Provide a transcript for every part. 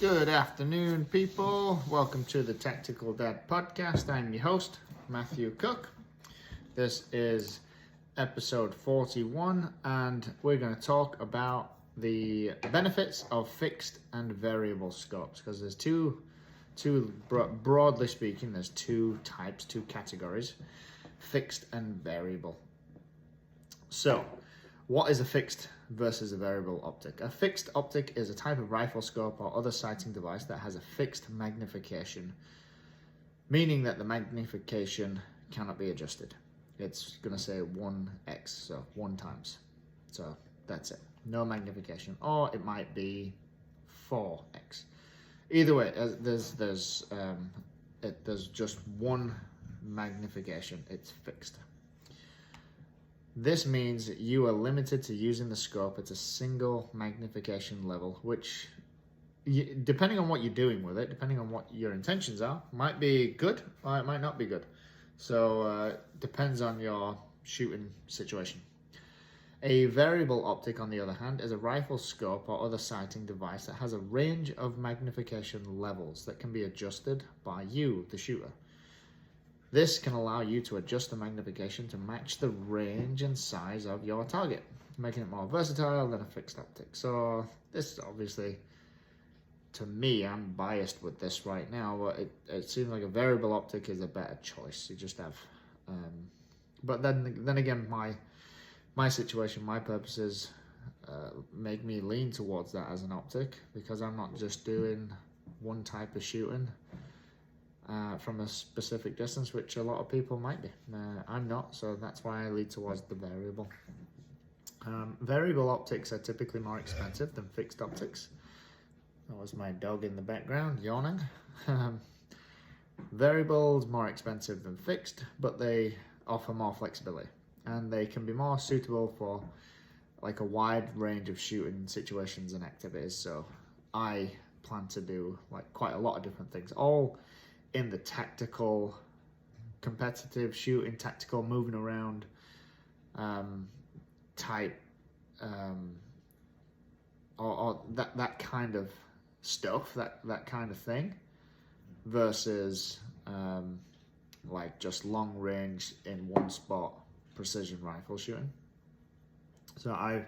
Good afternoon, people. Welcome to the Tactical Dad Podcast. I'm your host, Matthew Cook. This is episode 41, and we're going to talk about the benefits of fixed and variable scopes, because there's broadly speaking, there's two categories, fixed and variable. So, what is a fixed versus a variable optic? A fixed optic is a type of rifle scope or other sighting device that has a fixed magnification, meaning that the magnification cannot be adjusted. It's going to say 1x, so 1 times. So that's it. No magnification. Or it might be 4x. Either way, there's just one magnification. It's fixed. This means you are limited to using the scope at a single magnification level, which, depending on what you're doing with it, depending on what your intentions are, might be good or it might not be good. So depends on your shooting situation. A variable optic, on the other hand, is a rifle scope or other sighting device that has a range of magnification levels that can be adjusted by you, the shooter. This can allow you to adjust the magnification to match the range and size of your target, making it more versatile than a fixed optic. So this obviously, to me, I'm biased with this right now, but it seems like a variable optic is a better choice. You just have, but then again, my situation, my purposes make me lean towards that as an optic, because I'm not just doing one type of shooting from a specific distance, which a lot of people might be. I'm not, so that's why I lead towards the variable. Variable optics are typically more expensive than fixed optics. That was my dog in the background yawning. Variables more expensive than fixed, but they offer more flexibility, and they can be more suitable for like a wide range of shooting situations and activities. So I plan to do like quite a lot of different things, all in the tactical, competitive shooting, tactical moving around type, or that kind of stuff, that kind of thing, versus like just long range in one spot precision rifle shooting. So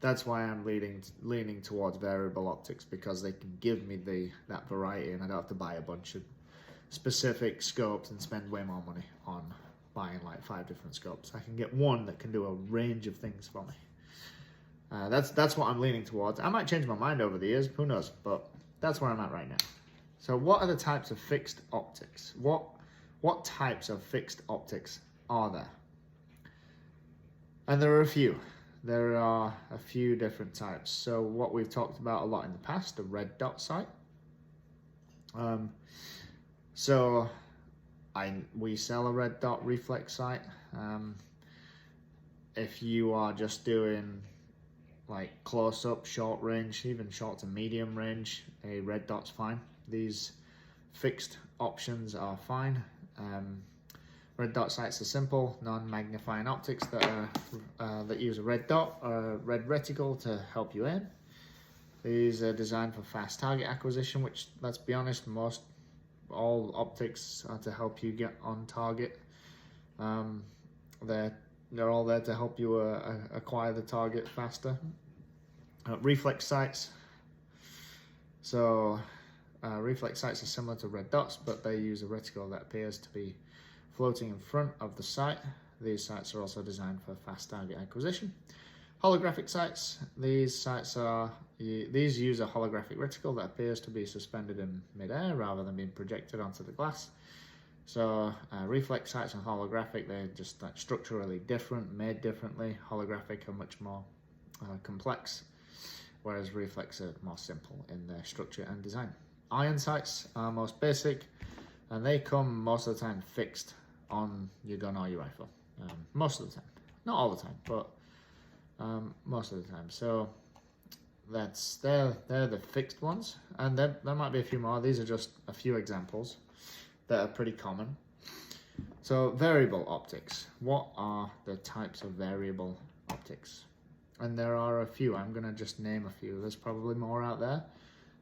that's why I'm leaning towards variable optics, because they can give me that variety, and I don't have to buy a bunch of specific scopes and spend way more money on buying like 5 different scopes. I can get one that can do a range of things for me. That's what I'm leaning towards. I might change my mind over the years, who knows, but that's where I'm at right now. So what are the types of fixed optics? What types of fixed optics are there? And there are a few. There are a few different types. So what we've talked about a lot in the past, the red dot sight. So we sell a red dot reflex sight. If you are just doing like close up, short range, even short to medium range, a red dot's fine. These fixed options are fine. Red dot sights are simple, non-magnifying optics that use a red dot or a red reticle to help you aim. These are designed for fast target acquisition, which, let's be honest, all optics are to help you get on target. They're all there to help you acquire the target faster. Reflex sights. So reflex sights are similar to red dots, but they use a reticle that appears to be floating in front of the sight. These sights are also designed for fast target acquisition. Holographic sights. These use a holographic reticle that appears to be suspended in midair rather than being projected onto the glass. So reflex sights and holographic, they're just like structurally different, made differently. Holographic are much more complex, whereas reflex are more simple in their structure and design. Iron sights are most basic, and they come most of the time fixed on your gun or your rifle. Most of the time, not all the time, but most of the time. So they're the fixed ones, and there might be a few more. These are just a few examples that are pretty common. So variable optics. What are the types of variable optics? And there are a few. I'm going to just name a few. There's probably more out there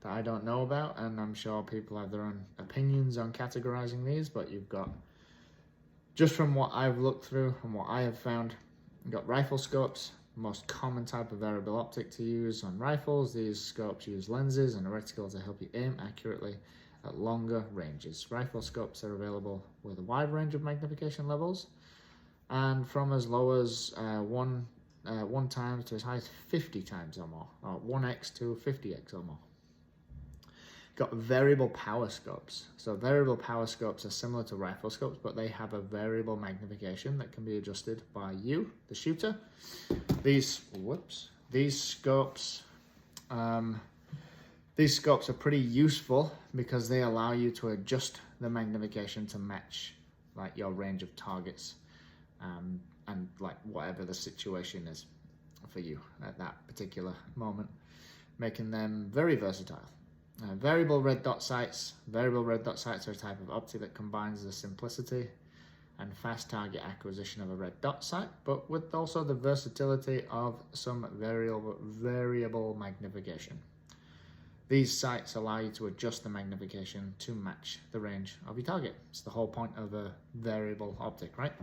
that I don't know about, and I'm sure people have their own opinions on categorizing these, but you've got, just from what I've looked through and what I have found, you've got rifle scopes, most common type of variable optic to use on rifles. These scopes use lenses and a reticle to help you aim accurately at longer ranges. Rifle scopes are available with a wide range of magnification levels, and from as low as 1 times to as high as 50 times or more, or 1x to 50x or more. Got variable power scopes. So variable power scopes are similar to rifle scopes, but they have a variable magnification that can be adjusted by you, the shooter. These scopes are pretty useful because they allow you to adjust the magnification to match like your range of targets, and like whatever the situation is for you at that particular moment, making them very versatile. Variable red dot sights. Variable red dot sights are a type of optic that combines the simplicity and fast target acquisition of a red dot sight, but with also the versatility of some variable magnification. These sights allow you to adjust the magnification to match the range of your target. It's the whole point of a variable optic, right?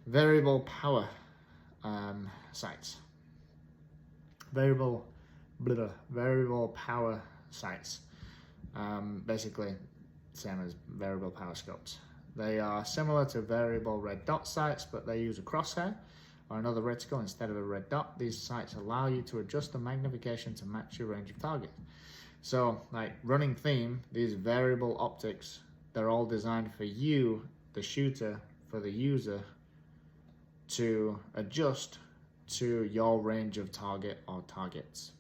Variable power sights. Variable power sights. Basically, same as variable power scopes. They are similar to variable red dot sights, but they use a crosshair or another reticle instead of a red dot. These sights allow you to adjust the magnification to match your range of target. So, like running theme, these variable optics, they're all designed for you, the shooter, for the user, to adjust to your range of target or targets.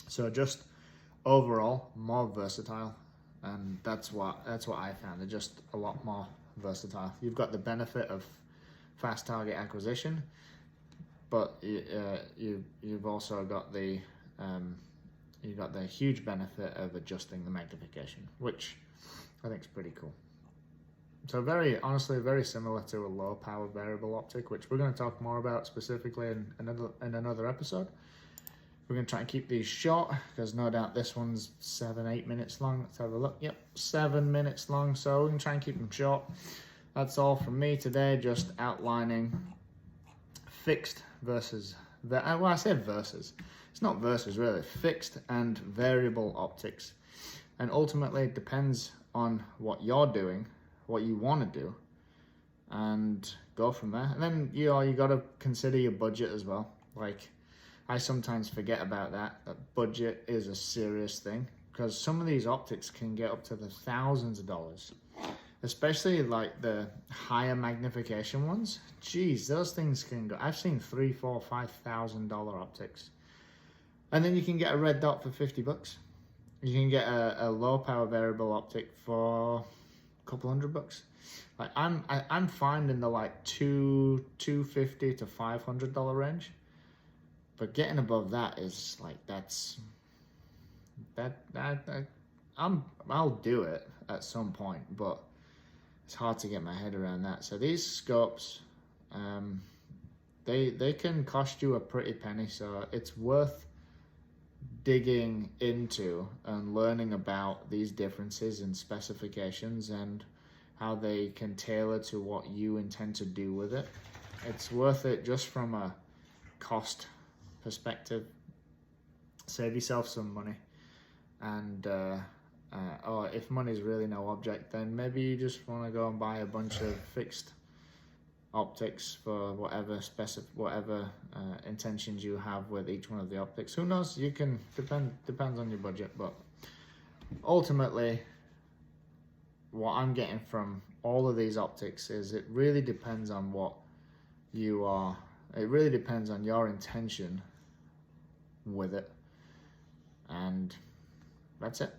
So just overall more versatile, and that's what I found. They're just a lot more versatile. You've got the benefit of fast target acquisition, but you've also got the huge benefit of adjusting the magnification, which I think is pretty cool. So honestly, very similar to a low power variable optic, which we're going to talk more about specifically in another episode. We're going to try and keep these short, because no doubt this one's 7-8 minutes long. Let's have a look. Yep, 7 minutes long, so we can try and keep them short. That's all from me today, just outlining fixed versus, well, I said versus. It's not versus, really. Fixed and variable optics. And ultimately, it depends on what you're doing, what you want to do, and go from there. And then, you got to consider your budget as well. Like, I sometimes forget about that budget is a serious thing, because some of these optics can get up to the thousands of dollars, especially like the higher magnification ones. Geez, those things can go, I've seen $3,000, $4,000, $5,000 optics. And then you can get a red dot for $50. You can get a low power variable optic for a couple $100. Like I'm finding the like $250 to $500 range. But getting above that is like, I'll do it at some point, but it's hard to get my head around that. So these scopes, they can cost you a pretty penny, so it's worth digging into and learning about these differences in specifications and how they can tailor to what you intend to do with it. It's worth it just from a cost perspective. Save yourself some money, and or if money is really no object, then maybe you just want to go and buy a bunch of fixed optics for whatever intentions you have with each one of the optics. Who knows? You can depends on your budget, but ultimately, what I'm getting from all of these optics is it really depends on what you are. It really depends on your intention with it, and that's it.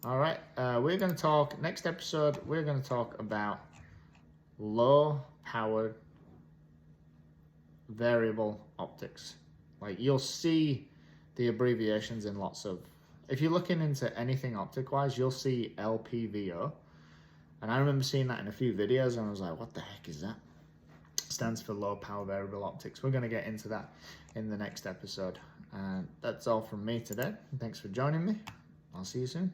All right, we're going to talk next episode. We're going to talk about low powered variable optics. Like, you'll see the abbreviations in lots of, if you're looking into anything optic wise, you'll see LPVO, and I remember seeing that in a few videos and I was like, what the heck is that? Stands for low power variable optics. We're going to get into that in the next episode. And that's all from me today. Thanks for joining me. I'll see you soon.